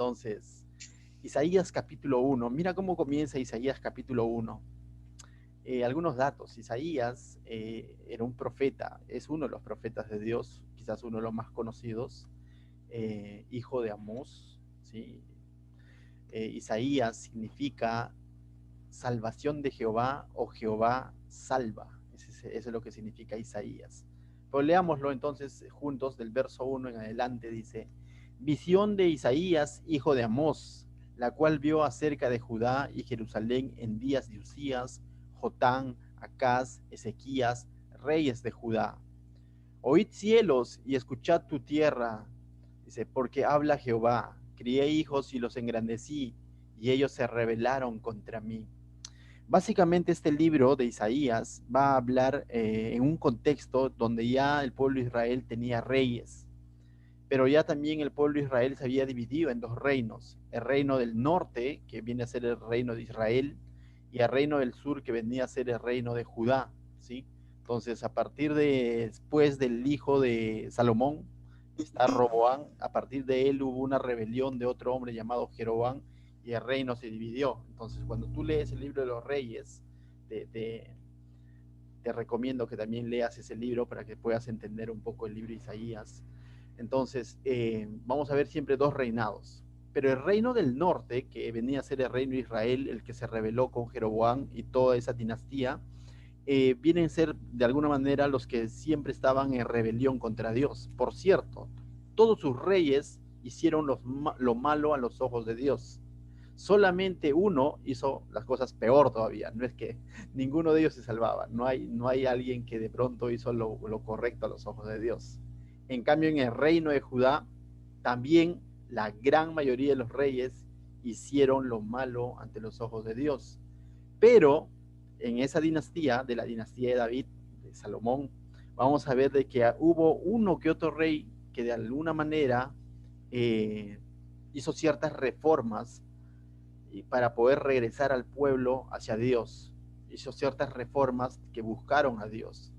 Entonces, Isaías capítulo 1, mira cómo comienza Isaías capítulo 1. Algunos datos. Isaías era un profeta, es uno de los profetas de Dios, quizás uno de los más conocidos, hijo de Amós, ¿sí? Isaías significa salvación de Jehová o Jehová salva. Eso es lo que significa Isaías. Pero leámoslo entonces juntos del verso 1 en adelante. Dice: visión de Isaías, hijo de Amós, la cual vio acerca de Judá y Jerusalén en días de Usías, Jotán, Acaz, Ezequías, reyes de Judá. Oíd cielos y escuchad tu tierra. Dice: porque habla Jehová, crié hijos y los engrandecí, y ellos se rebelaron contra mí. Básicamente este libro de Isaías va a hablar en un contexto donde ya el pueblo de Israel tenía reyes, pero ya también el pueblo de Israel se había dividido en dos reinos: el reino del norte, que viene a ser el reino de Israel, y el reino del sur, que venía a ser el reino de Judá, ¿sí? Entonces, a partir de después del hijo de Salomón, que está Roboán, a partir de él hubo una rebelión de otro hombre llamado Jeroboam, y el reino se dividió. Entonces, cuando tú lees el libro de los reyes, te recomiendo que también leas ese libro para que puedas entender un poco el libro de Isaías. Entonces, vamos a ver siempre dos reinados. Pero el reino del norte, que venía a ser el reino de Israel, el que se rebeló con Jeroboam y toda esa dinastía, vienen a ser de alguna manera los que siempre estaban en rebelión contra Dios. Por cierto, todos sus reyes hicieron lo malo a los ojos de Dios. Solamente uno hizo las cosas peor todavía. No es que ninguno de ellos se salvaba. No hay alguien que de pronto hizo lo correcto a los ojos de Dios. En cambio, en el reino de Judá, también la gran mayoría de los reyes hicieron lo malo ante los ojos de Dios. Pero en esa dinastía, de la dinastía de David, de Salomón, vamos a ver de que hubo uno que otro rey que de alguna manera hizo ciertas reformas para poder regresar al pueblo hacia Dios. Hizo ciertas reformas que buscaron a Dios.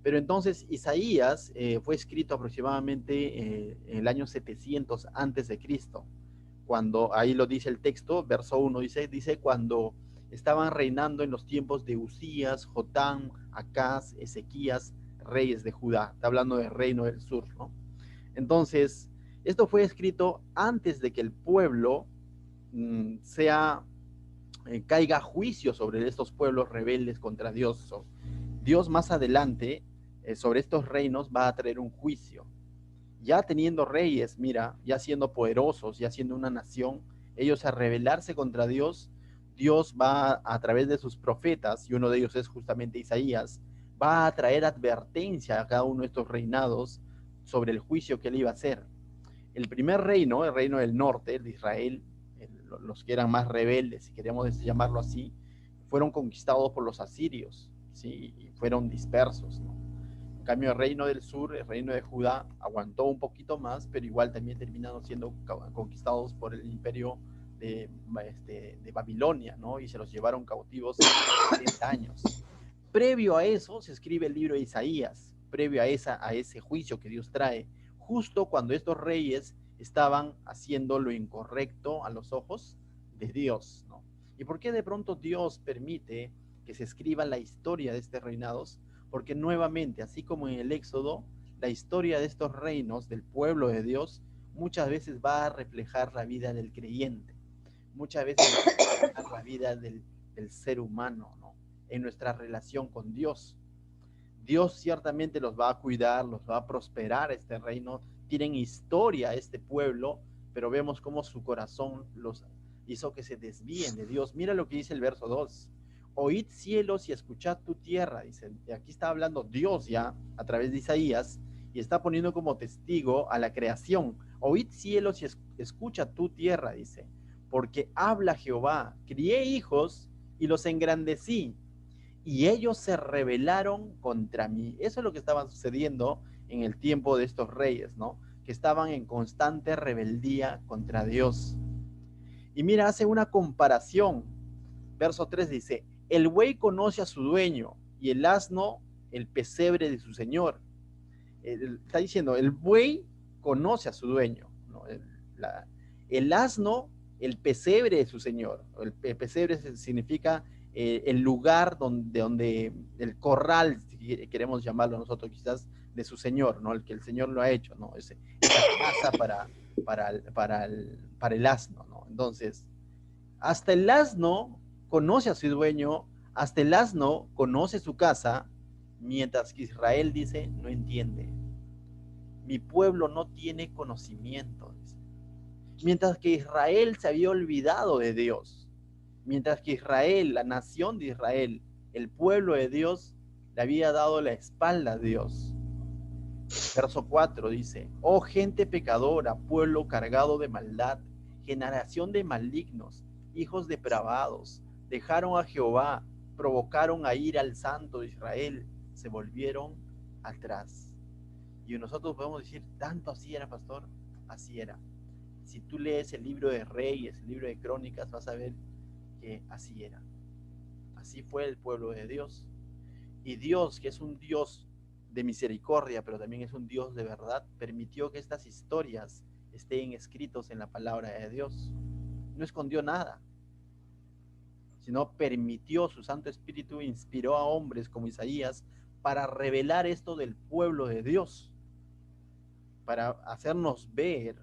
Pero entonces Isaías fue escrito aproximadamente en el año 700 antes de Cristo, cuando, ahí lo dice el texto, verso 1, dice cuando estaban reinando en los tiempos de Usías, Jotán, Acaz, Ezequías, reyes de Judá. Está hablando del reino del sur, ¿no? Entonces, esto fue escrito antes de que el pueblo caiga a juicio sobre estos pueblos rebeldes contra Dios. Dios más adelante sobre estos reinos va a traer un juicio. Ya teniendo reyes, mira, ya siendo poderosos, ya siendo una nación, ellos a rebelarse contra Dios, Dios va a través de sus profetas, y uno de ellos es justamente Isaías, va a traer advertencia a cada uno de estos reinados sobre el juicio que él iba a hacer. El primer reino, el reino del norte, el de Israel, los que eran más rebeldes, si queremos llamarlo así, fueron conquistados por los asirios, ¿sí? Y fueron dispersos, ¿no? En cambio, el reino del sur, el reino de Judá, aguantó un poquito más, pero igual también terminaron siendo conquistados por el imperio de Babilonia, ¿no? Y se los llevaron cautivos 70 años. Previo a eso se escribe el libro de Isaías, previo a ese juicio que Dios trae, justo cuando estos reyes estaban haciendo lo incorrecto a los ojos de Dios, ¿no? ¿Y por qué de pronto Dios permite que se escriba la historia de estos reinados? Porque nuevamente, así como en el Éxodo, la historia de estos reinos del pueblo de Dios muchas veces va a reflejar la vida del creyente, muchas veces va a reflejar la vida del ser humano, ¿no? En nuestra relación con Dios. Dios ciertamente los va a cuidar, los va a prosperar este reino, tienen historia este pueblo, pero vemos cómo su corazón los hizo que se desvíen de Dios. Mira lo que dice el verso 2. Oíd cielos y escuchad tu tierra, dice. Aquí está hablando Dios ya a través de Isaías y está poniendo como testigo a la creación. Oíd cielos y escucha tu tierra, dice. Porque habla Jehová, crié hijos y los engrandecí, y ellos se rebelaron contra mí. Eso es lo que estaba sucediendo en el tiempo de estos reyes, ¿no? Que estaban en constante rebeldía contra Dios. Y mira, hace una comparación. Verso 3 dice: el buey conoce a su dueño y el asno el pesebre de su señor. Está diciendo, el buey conoce a su dueño, ¿no? el asno, el pesebre de su señor. El pesebre significa el lugar donde el corral, si queremos llamarlo nosotros quizás, de su señor, ¿no? El que el señor lo ha hecho, ¿no? Esa casa para el asno, ¿no? Entonces, hasta el asno conoce a su dueño, hasta el asno conoce su casa, mientras que Israel dice, no entiende. Mi pueblo no tiene conocimiento. Dice. Mientras que Israel se había olvidado de Dios, mientras que Israel, la nación de Israel, el pueblo de Dios, le había dado la espalda a Dios. Verso 4 dice, oh gente pecadora, pueblo cargado de maldad, generación de malignos, hijos depravados, dejaron a Jehová, provocaron a ir al santo de Israel, se volvieron atrás. Y nosotros podemos decir, tanto así era, pastor, así era. Si tú lees el libro de Reyes, el libro de Crónicas, vas a ver que así era. Así fue el pueblo de Dios. Y Dios, que es un Dios de misericordia, pero también es un Dios de verdad, permitió que estas historias estén escritos en la palabra de Dios. No escondió nada, sino permitió, su Santo Espíritu inspiró a hombres como Isaías para revelar esto del pueblo de Dios, para hacernos ver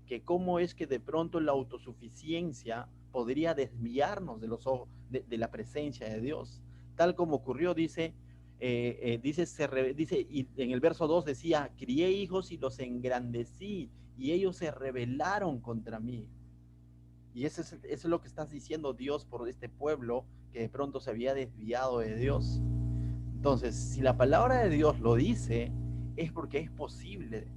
que cómo es que de pronto la autosuficiencia podría desviarnos de la presencia de Dios, tal como ocurrió, dice, y en el verso 2 decía, crié hijos y los engrandecí, y ellos se rebelaron contra mí. Y eso es lo que está diciendo Dios por este pueblo que de pronto se había desviado de Dios. Entonces, si la palabra de Dios lo dice, es porque es posible.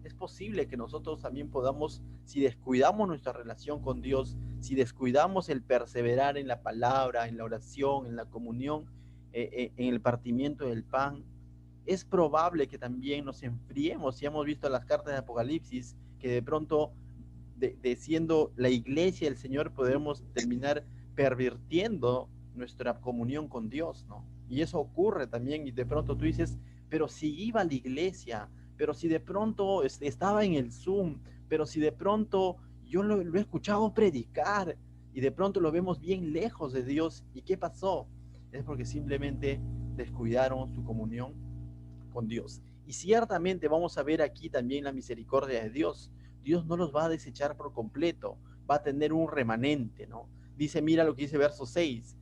Es posible que nosotros también podamos, si descuidamos nuestra relación con Dios, si descuidamos el perseverar en la palabra, en la oración, en la comunión, en el partimiento del pan, es probable que también nos enfriemos. Si hemos visto las cartas de Apocalipsis, que de pronto, siendo la iglesia del Señor, podemos terminar pervirtiendo nuestra comunión con Dios, ¿no? Y eso ocurre también, y de pronto tú dices, pero si iba a la iglesia, pero si de pronto estaba en el Zoom, pero si de pronto yo lo he escuchado predicar, y de pronto lo vemos bien lejos de Dios, ¿y qué pasó? Es porque simplemente descuidaron su comunión con Dios. Y ciertamente vamos a ver aquí también la misericordia de Dios. Dios no los va a desechar por completo, va a tener un remanente, ¿no? Dice, mira lo que dice verso 6,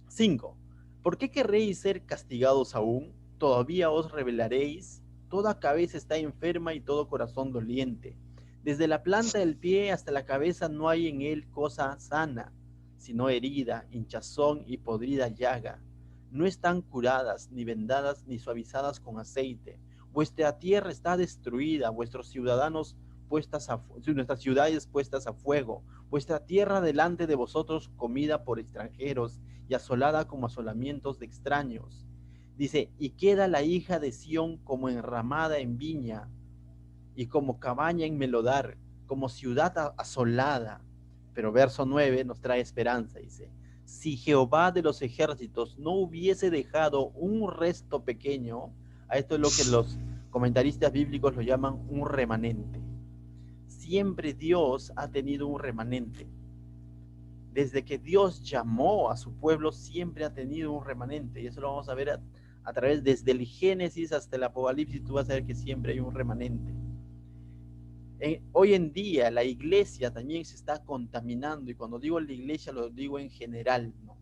5. ¿Por qué querréis ser castigados aún? ¿Todavía os rebelaréis? Toda cabeza está enferma y todo corazón doliente. Desde la planta del pie hasta la cabeza no hay en él cosa sana, sino herida, hinchazón y podrida llaga. No están curadas, ni vendadas, ni suavizadas con aceite. Vuestra tierra está destruida, vuestros ciudadanos nuestras ciudades puestas a fuego, vuestra tierra delante de vosotros comida por extranjeros y asolada como asolamientos de extraños. Dice, y queda la hija de Sión como enramada en viña y como cabaña en melodar, como ciudad asolada. Pero verso 9 nos trae esperanza, dice, si Jehová de los ejércitos no hubiese dejado un resto pequeño, a esto es lo que los comentaristas bíblicos lo llaman un remanente. Siempre Dios ha tenido un remanente. Desde que Dios llamó a su pueblo, siempre ha tenido un remanente. Y eso lo vamos a ver a través, desde el Génesis hasta el Apocalipsis, tú vas a ver que siempre hay un remanente. Hoy en día la iglesia también se está contaminando, y cuando digo la iglesia lo digo en general, ¿no?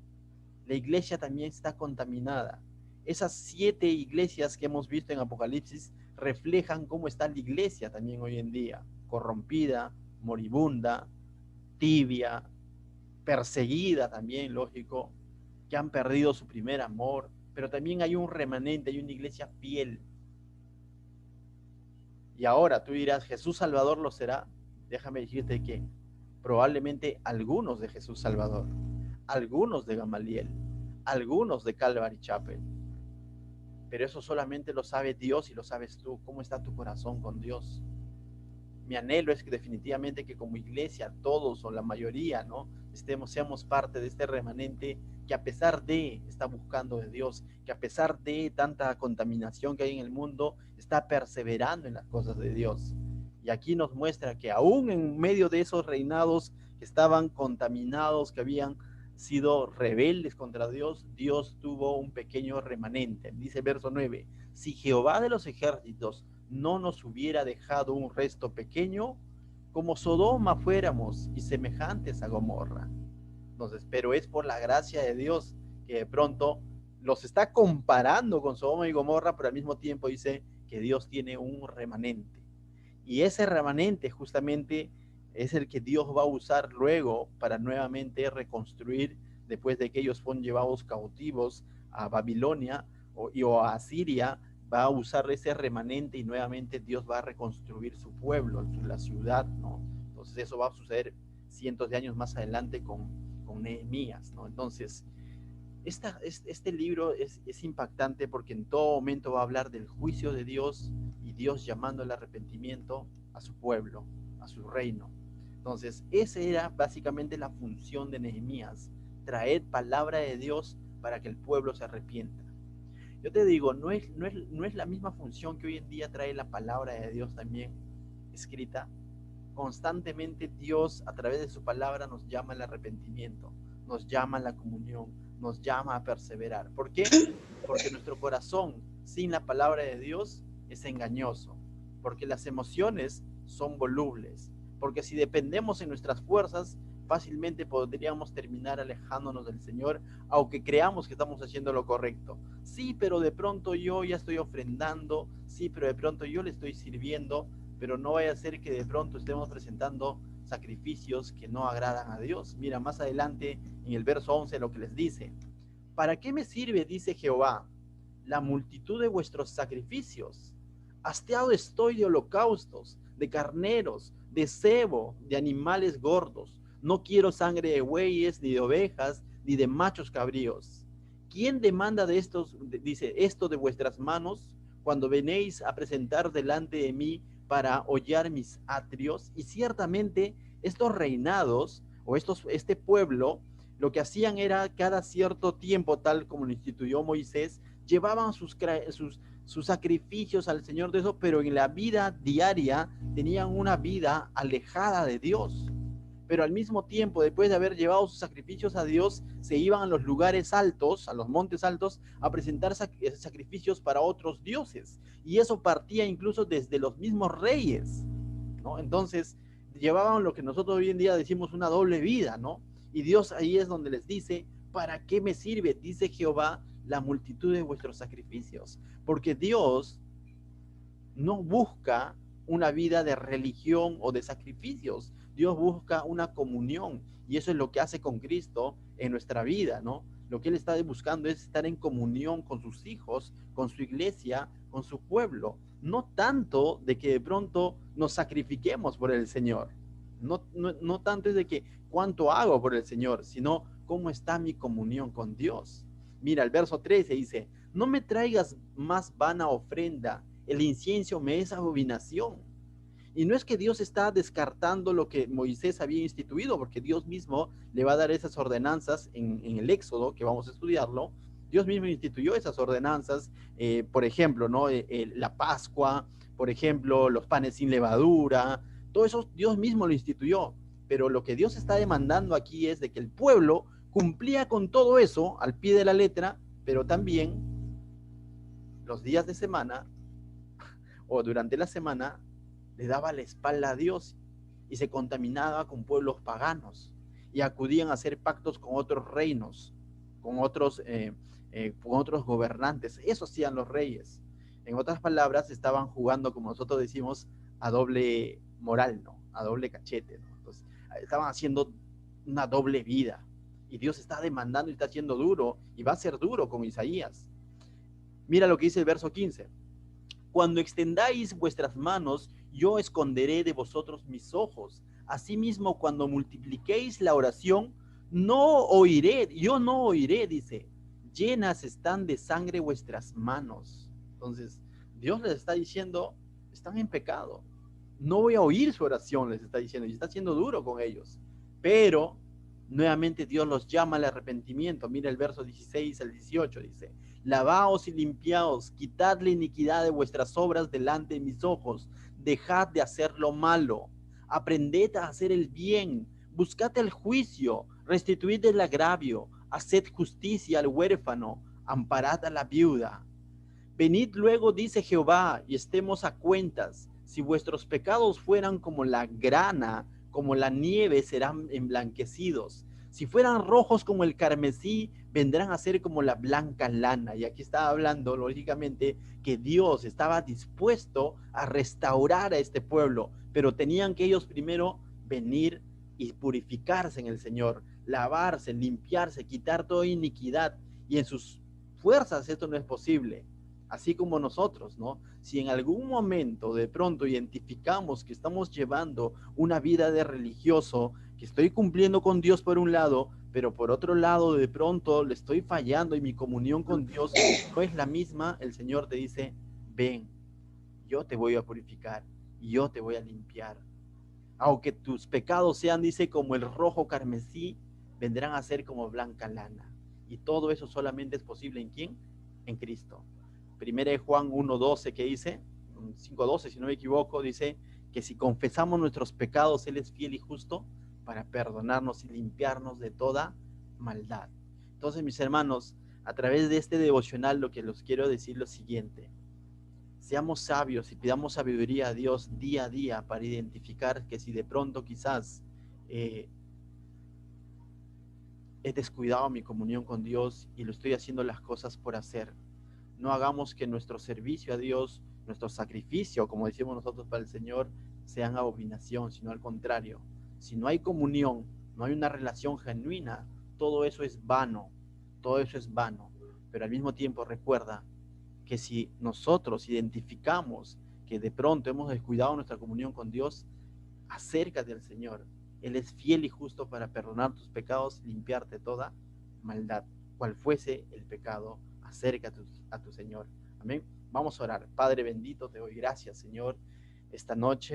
La iglesia también está contaminada. Esas 7 iglesias que hemos visto en Apocalipsis reflejan cómo está la iglesia también hoy en día, corrompida, moribunda, tibia, perseguida también, lógico, que han perdido su primer amor, pero también hay un remanente, hay una iglesia fiel. Y ahora tú dirás, ¿Jesús Salvador lo será? Déjame decirte que probablemente algunos de Jesús Salvador, algunos de Gamaliel, algunos de Calvary Chapel, pero eso solamente lo sabe Dios y lo sabes tú. ¿Cómo está tu corazón con Dios? Mi anhelo es que definitivamente que como iglesia todos o la mayoría, ¿no?, seamos parte de este remanente que a pesar de está buscando de Dios, que a pesar de tanta contaminación que hay en el mundo, está perseverando en las cosas de Dios. Y aquí nos muestra que aún en medio de esos reinados que estaban contaminados, que habían sido rebeldes contra Dios, Dios tuvo un pequeño remanente. Dice verso 9, si Jehová de los ejércitos no nos hubiera dejado un resto pequeño, como Sodoma fuéramos y semejantes a Gomorra. Entonces, pero es por la gracia de Dios que de pronto los está comparando con Sodoma y Gomorra, pero al mismo tiempo dice que Dios tiene un remanente. Y ese remanente justamente es el que Dios va a usar luego para nuevamente reconstruir después de que ellos fueron llevados cautivos a Babilonia o a Asiria. Va a usar ese remanente y nuevamente Dios va a reconstruir su pueblo, la ciudad, ¿no? Entonces eso va a suceder cientos de años más adelante con Nehemías, ¿no? Entonces, este libro es impactante porque en todo momento va a hablar del juicio de Dios y Dios llamando al arrepentimiento a su pueblo, a su reino. Entonces, esa era básicamente la función de Nehemías, traer palabra de Dios para que el pueblo se arrepienta. Yo te digo, no es la misma función que hoy en día trae la palabra de Dios también escrita. Constantemente Dios a través de su palabra nos llama al arrepentimiento, nos llama a la comunión, nos llama a perseverar. ¿Por qué? Porque nuestro corazón sin la palabra de Dios es engañoso, porque las emociones son volubles, porque si dependemos en nuestras fuerzas, fácilmente podríamos terminar alejándonos del Señor, aunque creamos que estamos haciendo lo correcto. Sí, pero de pronto yo ya estoy ofrendando, sí, pero de pronto yo le estoy sirviendo, pero no vaya a ser que de pronto estemos presentando sacrificios que no agradan a Dios. Mira, más adelante en el verso 11 lo que les dice. ¿Para qué me sirve, dice Jehová, la multitud de vuestros sacrificios? Hastiado estoy de holocaustos, de carneros, de cebo, de animales gordos. No quiero sangre de bueyes, ni de ovejas, ni de machos cabríos. ¿Quién demanda de estos, dice, esto de vuestras manos, cuando venéis a presentar delante de mí para hollar mis atrios? Y ciertamente estos reinados, o este pueblo, lo que hacían era cada cierto tiempo, tal como lo instituyó Moisés, llevaban sus sacrificios al Señor de eso, pero en la vida diaria tenían una vida alejada de Dios. Pero al mismo tiempo, después de haber llevado sus sacrificios a Dios, se iban a los lugares altos, a los montes altos, a presentar sacrificios para otros dioses. Y eso partía incluso desde los mismos reyes, ¿no? Entonces, llevaban lo que nosotros hoy en día decimos una doble vida, ¿no? Y Dios ahí es donde les dice, ¿para qué me sirve, dice Jehová, la multitud de vuestros sacrificios? Porque Dios no busca una vida de religión o de sacrificios. Dios busca una comunión y eso es lo que hace con Cristo en nuestra vida, ¿no? Lo que Él está buscando es estar en comunión con sus hijos, con su iglesia, con su pueblo. No tanto de que de pronto nos sacrifiquemos por el Señor. No tanto es de que cuánto hago por el Señor, sino cómo está mi comunión con Dios. Mira, el verso 13 dice, no me traigas más vana ofrenda, el incienso me es abominación. Y no es que Dios está descartando lo que Moisés había instituido, porque Dios mismo le va a dar esas ordenanzas en el Éxodo, que vamos a estudiarlo. Dios mismo instituyó esas ordenanzas, por ejemplo, ¿no? La Pascua, por ejemplo, los panes sin levadura, todo eso Dios mismo lo instituyó. Pero lo que Dios está demandando aquí es de que el pueblo cumplía con todo eso al pie de la letra, pero también los días de semana o durante la semana le daba la espalda a Dios y se contaminaba con pueblos paganos y acudían a hacer pactos con otros reinos, con otros gobernantes. Eso hacían los reyes. En otras palabras, estaban jugando, como nosotros decimos, a doble moral, ¿no? A doble cachete, ¿no? Entonces, estaban haciendo una doble vida. Y Dios está demandando y está siendo duro, y va a ser duro con Isaías. Mira lo que dice el verso 15. Cuando extendáis vuestras manos, yo esconderé de vosotros mis ojos. Asimismo, cuando multipliquéis la oración, yo no oiré, dice. Llenas están de sangre vuestras manos. Entonces, Dios les está diciendo, están en pecado. No voy a oír su oración, les está diciendo, y está siendo duro con ellos. Pero, nuevamente Dios los llama al arrepentimiento. Mira el verso 16 al 18, dice. Lavaos y limpiaos, quitad la iniquidad de vuestras obras delante de mis ojos. dejad de hacer lo malo, aprended a hacer el bien, buscad el juicio, restituid el agravio, haced justicia al huérfano, amparad a la viuda. Venid luego, dice Jehová, y estemos a cuentas. Si vuestros pecados fueran como la grana, como la nieve, serán emblanquecidos. Si fueran rojos como el carmesí, vendrán a ser como la blanca lana. Y aquí está hablando, lógicamente, que Dios estaba dispuesto a restaurar a este pueblo, pero tenían que ellos primero venir y purificarse en el Señor, lavarse, limpiarse, quitar toda iniquidad. Y en sus fuerzas esto no es posible. Así como nosotros, ¿no? Si en algún momento de pronto identificamos que estamos llevando una vida de religioso, que estoy cumpliendo con Dios por un lado, pero por otro lado de pronto le estoy fallando y mi comunión con Dios no es la misma, el Señor te dice, ven, yo te voy a purificar y yo te voy a limpiar. Aunque tus pecados sean, dice, como el rojo carmesí, vendrán a ser como blanca lana. Y todo eso solamente es posible ¿en quién? En Cristo. Primera de Juan 1:12 que dice, 5:12 si no me equivoco, dice que si confesamos nuestros pecados, Él es fiel y justo para perdonarnos y limpiarnos de toda maldad. Entonces, mis hermanos, a través de este devocional lo que les quiero decir es lo siguiente: seamos sabios y pidamos sabiduría a Dios día a día para identificar que si de pronto quizás eh, he descuidado mi comunión con Dios y lo estoy haciendo las cosas por hacer. No hagamos que nuestro servicio a Dios, nuestro sacrificio, como decimos nosotros para el Señor, sean abominación, sino al contrario. Si no hay comunión, no hay una relación genuina, todo eso es vano, todo eso es vano. Pero al mismo tiempo recuerda que si nosotros identificamos que de pronto hemos descuidado nuestra comunión con Dios, acércate al Señor. Él es fiel y justo para perdonar tus pecados, limpiarte toda maldad. Cual fuese el pecado, acércate a tu Señor. Amén. Vamos a orar. Padre bendito, te doy gracias, Señor, esta noche.